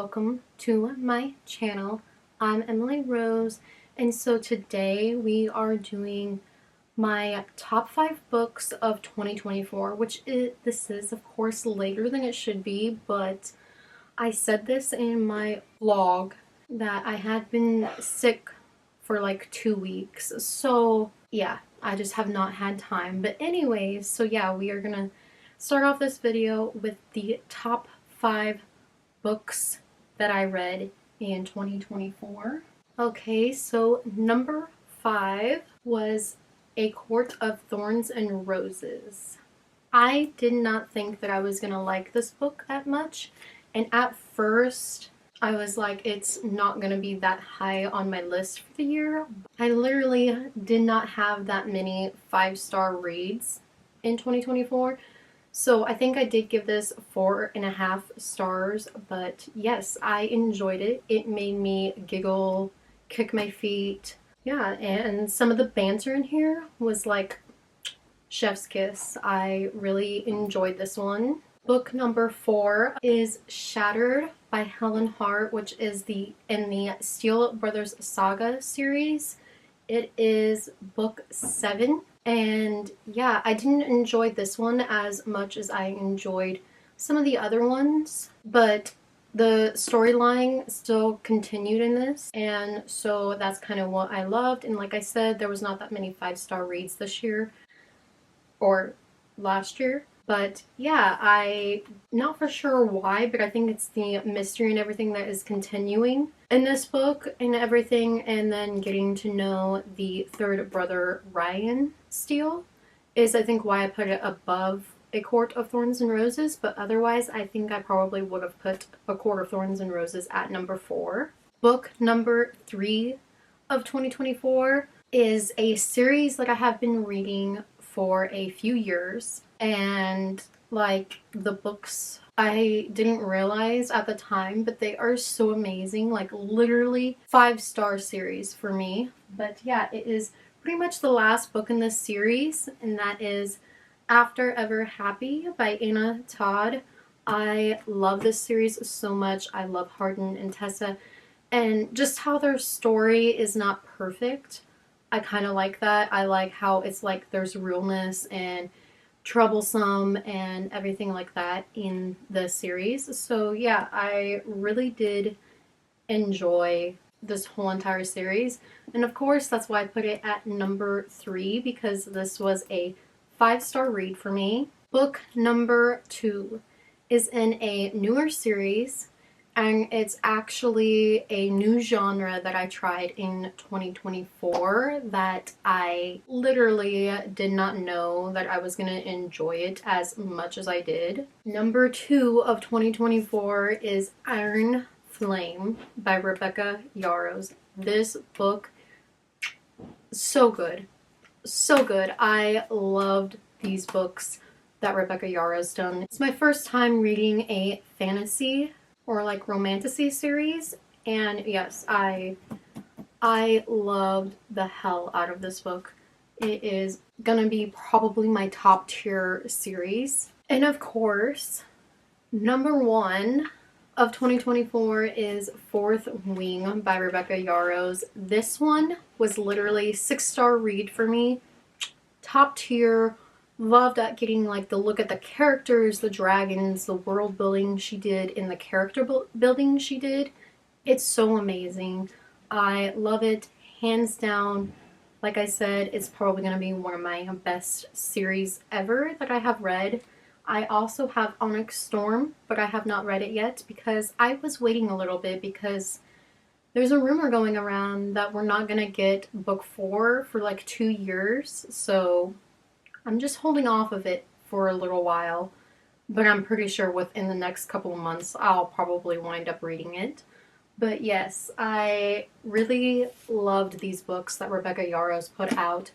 welcome to my channel. I'm Emily Rose, and so today we are doing my top 5 books of 2024, this is of course later than it should be, but I said this in my vlog that I had been sick for like 2 weeks, so yeah, I just have not had time. But anyways, so yeah, we are gonna start off this video with the top 5 books that I read in 2024. Okay, so number 5 was A Court of Thorns and Roses. I did not think that I was gonna like this book that much, and at first I was like, it's not gonna be that high on my list for the year. I literally did not have that many 5-star reads in 2024. So I think I did give this 4.5 stars, but yes, I enjoyed it. It made me giggle, kick my feet. Yeah, and some of the banter in here was like chef's kiss. I really enjoyed this one. Book number 4 is Shattered by Helen Hart, which is in the Steel Brothers Saga series. It is book 7. And yeah, I didn't enjoy this one as much as I enjoyed some of the other ones, but the storyline still continued in this, and so that's kind of what I loved. And like I said, there was not that many 5-star reads this year or last year. But yeah, I not for sure why, but I think it's the mystery and everything that is continuing in this book and everything, and then getting to know the third brother, Ryan Steele, is I think why I put it above A Court of Thorns and Roses, but otherwise I think I probably would have put A Court of Thorns and Roses at number 4. Book number 3 of 2024 is a series that I have been reading for a few years, and like the books I didn't realize at the time, but they are so amazing, like literally 5-star series for me. But yeah, it is pretty much the last book in this series, and that is After Ever Happy by Anna Todd. I love this series so much. I love Hardin and Tessa, and just how their story is not perfect. I kind of like that. I like how it's like there's realness and troublesome and everything like that in the series. So yeah, I really did enjoy this whole entire series. And of course, that's why I put it at number 3, because this was a 5-star read for me. Book number 2 is in a newer series, and it's actually a new genre that I tried in 2024 that I literally did not know that I was going to enjoy it as much as I did. Number 2 of 2024 is Iron Flame by Rebecca Yarros. This book, so good. So good. I loved these books that Rebecca Yarros done. It's my first time reading a fantasy or like romantasy series, and yes, I loved the hell out of this book. It is gonna be probably my top tier series. And of course, number 1 of 2024 is Fourth Wing by Rebecca Yarros. This one was literally 6-star read for me. Top tier. Loved at getting like the look at the characters, the dragons, the world building she did, and the character building she did. It's so amazing. I love it, hands down. Like I said, it's probably going to be one of my best series ever that I have read. I also have Onyx Storm, but I have not read it yet because I was waiting a little bit, because there's a rumor going around that we're not going to get book 4 for like 2 years, so I'm just holding off of it for a little while, but I'm pretty sure within the next couple of months I'll probably wind up reading it. But yes, I really loved these books that Rebecca Yarros put out.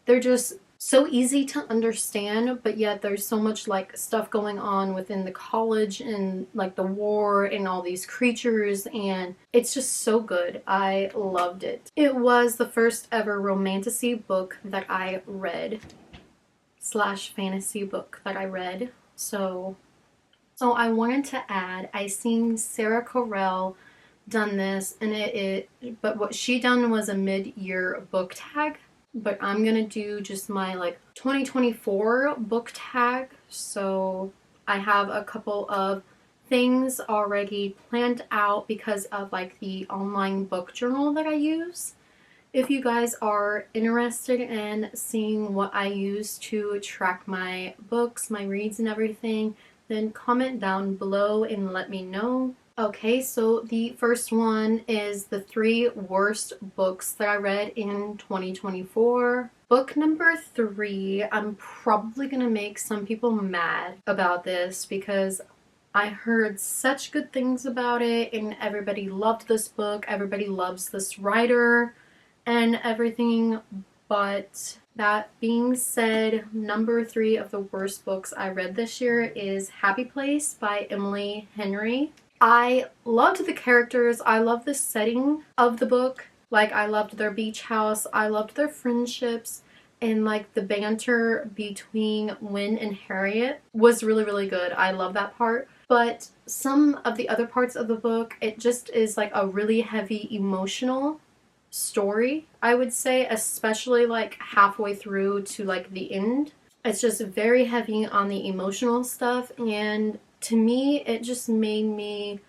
They're just so easy to understand, but yet there's so much like stuff going on within the college and like the war and all these creatures, and it's just so good. I loved it. It was the first ever romantasy book that I read / fantasy book that I read, so So I wanted to add, I seen Sarah Carell done this, and but what she done was a mid-year book tag. But I'm gonna do just my like 2024 book tag. So I have a couple of things already planned out because of like the online book journal that I use. If you guys are interested in seeing what I use to track my books, my reads, and everything, then comment down below and let me know. Okay, so the first one is the 3 worst books that I read in 2024. Book number 3, I'm probably gonna make some people mad about this because I heard such good things about it and everybody loved this book, everybody loves this writer and everything, but that being said, number 3 of the worst books I read this year is Happy Place by Emily Henry. I loved the characters, I loved the setting of the book, like I loved their beach house, I loved their friendships, and like the banter between Win and Harriet was really, really good. I love that part. But some of the other parts of the book, it just is like a really heavy emotional story, I would say, especially like halfway through to like the end. It's just very heavy on the emotional stuff, and to me it just made me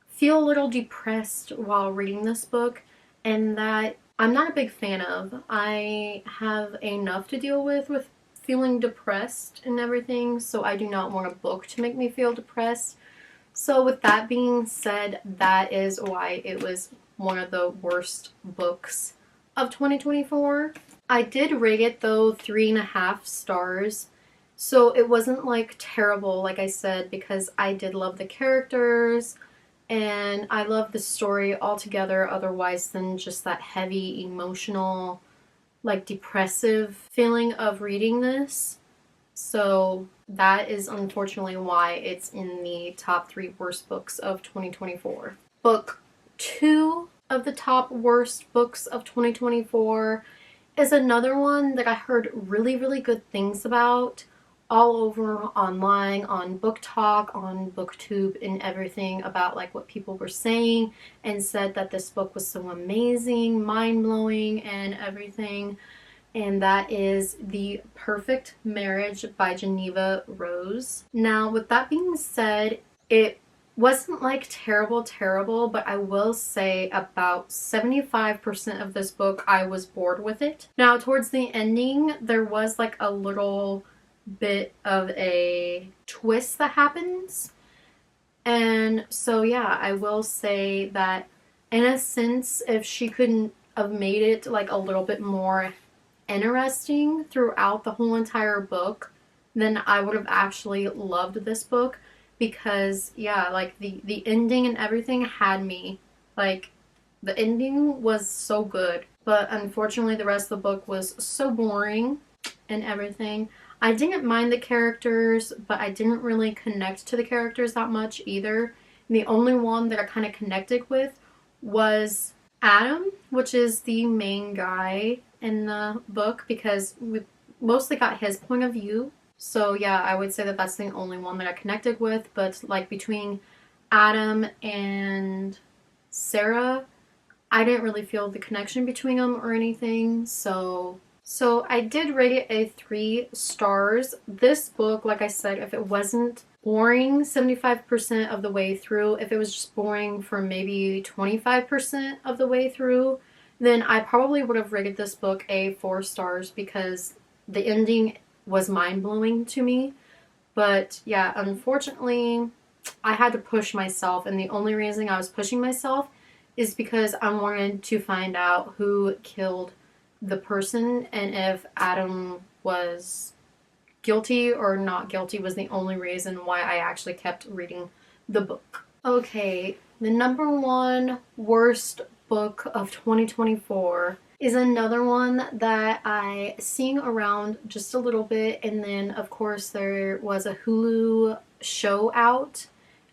feel a little depressed while reading this book, and that I'm not a big fan of. I have enough to deal with feeling depressed and everything, so I do not want a book to make me feel depressed. So with that being said, that is why it was one of the worst books of 2024. I did rate it though 3.5 stars. So it wasn't like terrible, like I said, because I did love the characters and I love the story altogether otherwise than just that heavy emotional, like depressive feeling of reading this. So that is unfortunately why it's in the top 3 worst books of 2024. Book 2 of the top worst books of 2024 is another one that I heard really, really good things about all over online, on Book Talk, on BookTube, and everything about like what people were saying, and said that this book was so amazing, mind-blowing, and everything. And that is The Perfect Marriage by Geneva Rose. Now, with that being said, it wasn't like terrible, but I will say about 75% of this book I was bored with it. Now, towards the ending, there was like a little bit of a twist that happens. And so yeah, I will say that in a sense, if she couldn't have made it like a little bit more interesting throughout the whole entire book, then I would have actually loved this book, because yeah, like the ending and everything had me. Like the ending was so good, but unfortunately the rest of the book was so boring and everything. I didn't mind the characters, but I didn't really connect to the characters that much either. And the only one that I kind of connected with was Adam, which is the main guy in the book, because we mostly got his point of view. So yeah, I would say that that's the only one that I connected with. But like between Adam and Sarah, I didn't really feel the connection between them or anything. So I did rate it a 3 stars. This book, like I said, if it wasn't boring 75% of the way through, if it was just boring for maybe 25% of the way through, then I probably would have rated this book a 4 stars, because the ending was mind-blowing to me. But yeah, unfortunately, I had to push myself, and the only reason I was pushing myself is because I wanted to find out who killed the person, and if Adam was guilty or not guilty was the only reason why I actually kept reading the book. Okay, the number 1 worst book of 2024 is another one that I seen around just a little bit, and then of course there was a Hulu show out,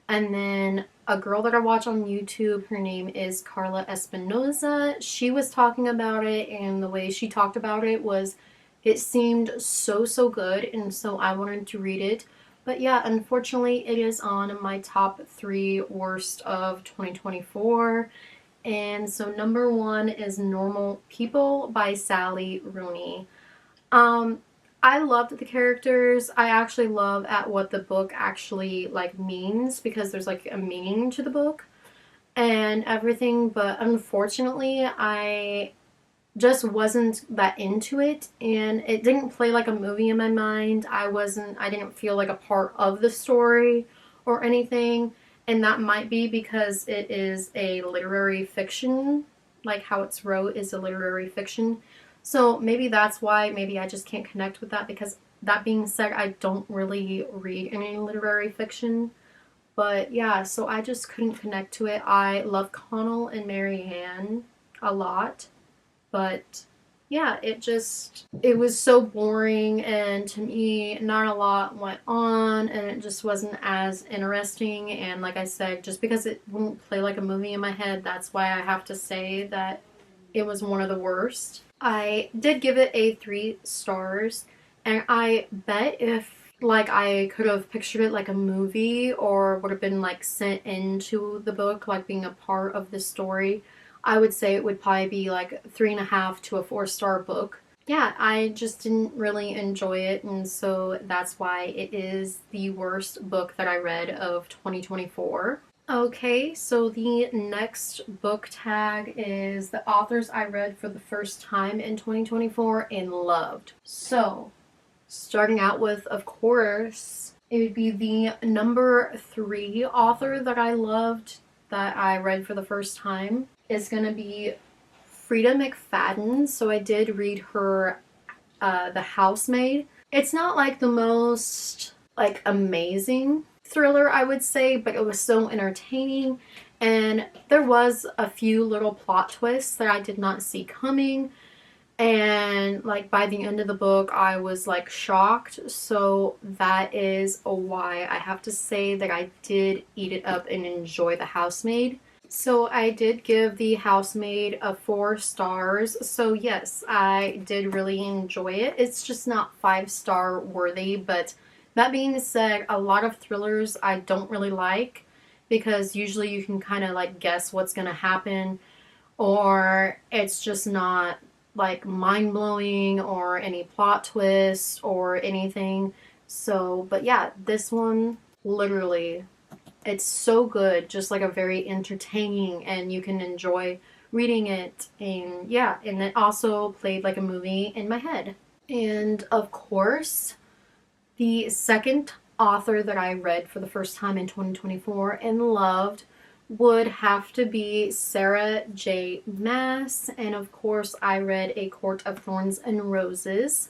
and then a girl that I watch on YouTube, her name is Carla Espinoza. She was talking about it, and the way she talked about it was, it seemed so good, and so I wanted to read it. But yeah, unfortunately, it is on my top 3 worst of 2024. And so number 1 is Normal People by Sally Rooney. Um, I loved the characters. I actually love at what the book actually like means, because there's like a meaning to the book and everything, but unfortunately, I just wasn't that into it, and it didn't play like a movie in my mind. I didn't feel like a part of the story or anything, and that might be because it is a literary fiction, like how it's wrote is a literary fiction. So maybe that's why maybe I just can't connect with that, because that being said, I don't really read any literary fiction. But yeah, so I just couldn't connect to it. I love Connell and Marianne a lot, but yeah, it was so boring, and to me not a lot went on, and it just wasn't as interesting. And like I said, just because it wouldn't play like a movie in my head, that's why I have to say that it was one of the worst. I did give it a 3 stars, and I bet if like I could have pictured it like a movie, or would have been like sent into the book like being a part of the story, I would say it would probably be like 3.5 to a 4-star book. Yeah, I just didn't really enjoy it, and so that's why it is the worst book that I read of 2024. Okay, so the next book tag is the authors I read for the first time in 2024 and loved. So, starting out with, of course, it would be the number 3 author that I loved that I read for the first time is going to be Frida McFadden. So I did read her The Housemaid. It's not like the most like amazing thriller, I would say, but it was so entertaining, and there was a few little plot twists that I did not see coming, and like by the end of the book I was like shocked. So that is why I have to say that I did eat it up and enjoy The Housemaid. So I did give The Housemaid a 4 stars. So yes, I did really enjoy it. It's just not 5-star worthy, but that being said, a lot of thrillers I don't really like, because usually you can kind of like guess what's going to happen, or it's just not like mind-blowing or any plot twists or anything. So, but yeah, this one literally, it's so good, just like a very entertaining, and you can enjoy reading it. And yeah, and it also played like a movie in my head. And of course, the second author that I read for the first time in 2024 and loved would have to be Sarah J. Maas. And of course, I read A Court of Thorns and Roses.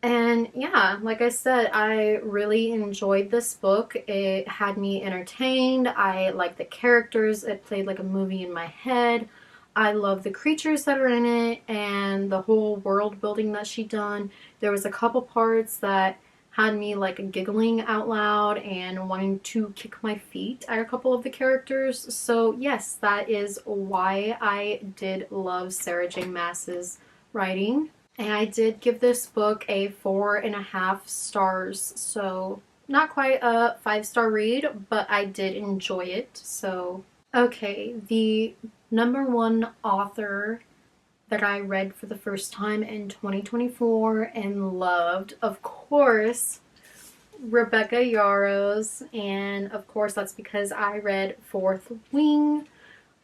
And yeah, like I said, I really enjoyed this book. It had me entertained. I liked the characters. It played like a movie in my head. I love the creatures that are in it and the whole world building that she done. There was a couple parts that had me like giggling out loud and wanting to kick my feet at a couple of the characters. So yes, that is why I did love Sarah J. Maas's writing. And I did give this book a 4.5 stars. So not quite a 5-star read, but I did enjoy it. So okay, the number 1 author that I read for the first time in 2024 and loved, of course, Rebecca Yarros. And of course, that's because I read Fourth Wing.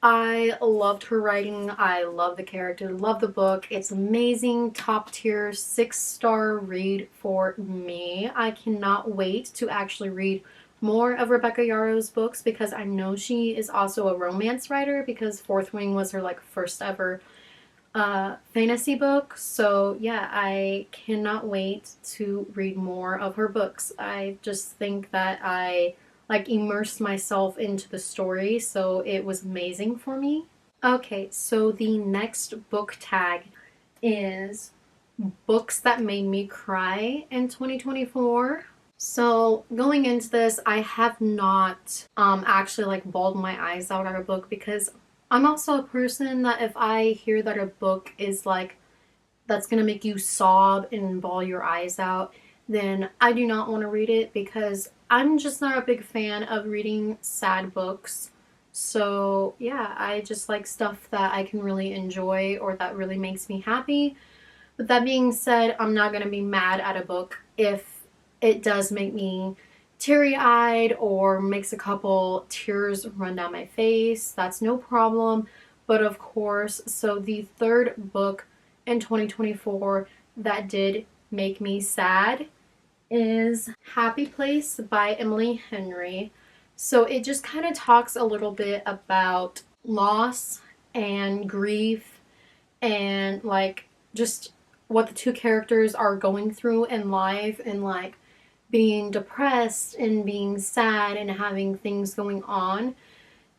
I loved her writing. I love the character, love the book. It's amazing, top tier, 6-star read for me. I cannot wait to actually read more of Rebecca Yarros' books, because I know she is also a romance writer, because Fourth Wing was her like first ever fantasy book. So yeah, I cannot wait to read more of her books. I just think that I like immersed myself into the story, so it was amazing for me. Okay, so the next book tag is books that made me cry in 2024. So going into this, I have not actually like bawled my eyes out at a book, because I'm also a person that if I hear that a book is like that's gonna make you sob and bawl your eyes out, then I do not want to read it because I'm just not a big fan of reading sad books. So, yeah, I just like stuff that I can really enjoy or that really makes me happy. But that being said, I'm not going to be mad at a book if it does make me teary eyed or makes a couple tears run down my face. That's no problem. But of course, so the third book in 2024 that did make me sad is Happy Place by Emily Henry. So it just kind of talks a little bit about loss and grief and like just what the two characters are going through in life and like being depressed and being sad and having things going on.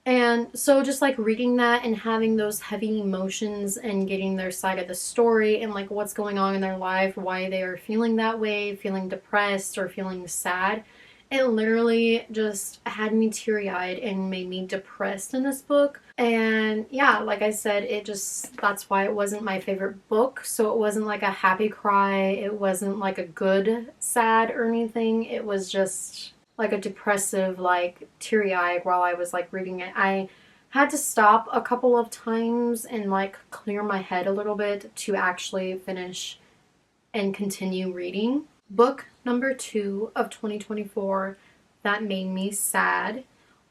And so just like reading that and having those heavy emotions and getting their side of the story and like what's going on in their life, why they are feeling that way, feeling depressed or feeling sad, it literally just had me teary-eyed and made me depressed in this book. And yeah, like I said, that's why it wasn't my favorite book. So it wasn't like a happy cry, it wasn't like a good sad or anything. It was just like a depressive, like teary eye while I was like reading it. I had to stop a couple of times and like clear my head a little bit to actually finish and continue reading. Book number 2 of 2024 that made me sad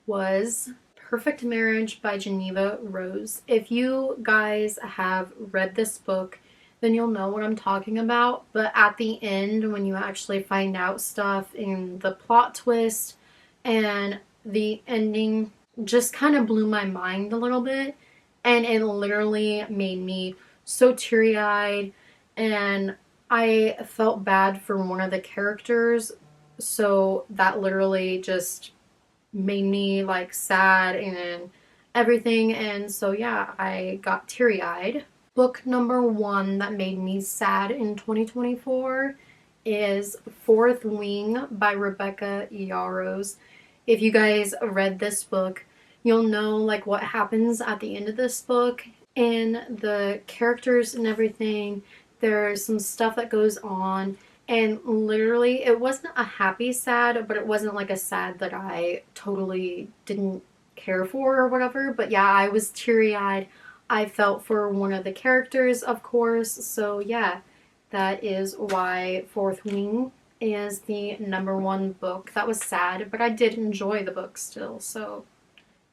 was Perfect Marriage by Geneva Rose. If you guys have read this book, then you'll know what I'm talking about. But at the end, when you actually find out stuff in the plot twist and the ending just kind of blew my mind a little bit. And it literally made me so teary eyed. And I felt bad for one of the characters. So that literally just made me like sad and everything. And so, yeah, I got teary eyed. Book number 1 that made me sad in 2024 is Fourth Wing by Rebecca Yarros. If you guys read this book, you'll know like what happens at the end of this book and the characters and everything. There's some stuff that goes on, and literally it wasn't a happy sad, but it wasn't like a sad that I totally didn't care for or whatever. But yeah, I was teary-eyed. I felt for one of the characters, of course. So yeah, that is why Fourth Wing is the number 1 book. That was sad, but I did enjoy the book still, so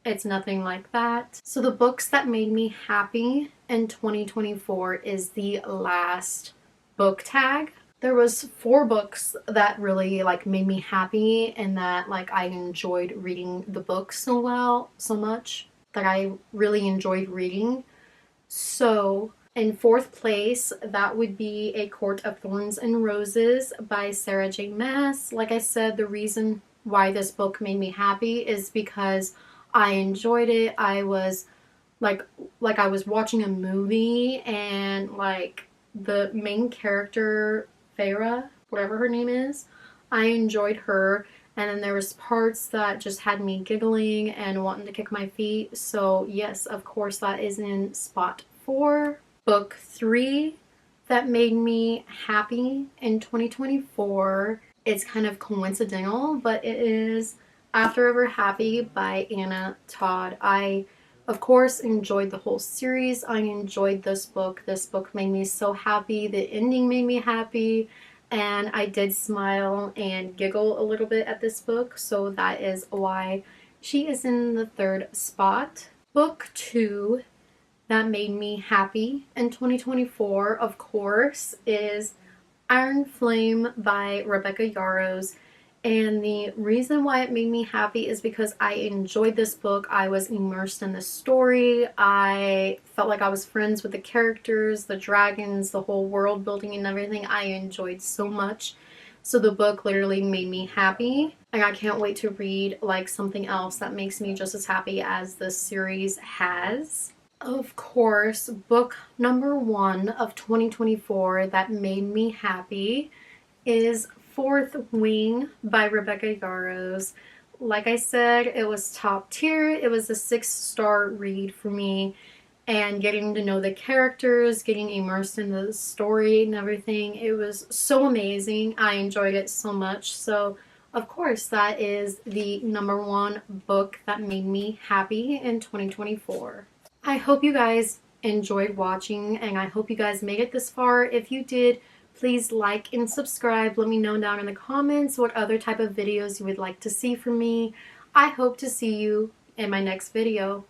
it's nothing like that. So the books that made me happy in 2024 is the last book tag. There was 4 books that really like made me happy and that like I enjoyed reading the books so much that I really enjoyed reading. So in 4th place, that would be A Court of Thorns and Roses by Sarah J. Maas. Like I said, the reason why this book made me happy is because I enjoyed it. I was like I was watching a movie and like the main character, Farah, whatever her name is, I enjoyed her. And then there was parts that just had me giggling and wanting to kick my feet. So yes, of course, that is in spot 4. Book 3 that made me happy in 2024. It's kind of coincidental, but it is After Ever Happy by Anna Todd. I, of course, enjoyed the whole series. I enjoyed this book. This book made me so happy. The ending made me happy. And I did smile and giggle a little bit at this book, so that is why she is in the 3rd spot. Book 2 that made me happy in 2024, of course, is Iron Flame by Rebecca Yarros. And the reason why it made me happy is because I enjoyed this book. I was immersed in the story. I felt like I was friends with the characters, the dragons, the whole world building and everything. I enjoyed so much. So the book literally made me happy. And I can't wait to read like something else that makes me just as happy as this series has. Of course, book number 1 of 2024 that made me happy is Fourth Wing by Rebecca Yarros. Like I said, it was top tier. It was a 6-star read for me. and getting to know the characters, getting immersed in the story and everything. It was so amazing. I enjoyed it so much. So, of course, that is the number one book that made me happy in 2024. I hope you guys enjoyed watching, and I hope you guys made it this far. If you did, please like and subscribe. Let me know down in the comments what other type of videos you would like to see from me. I hope to see you in my next video.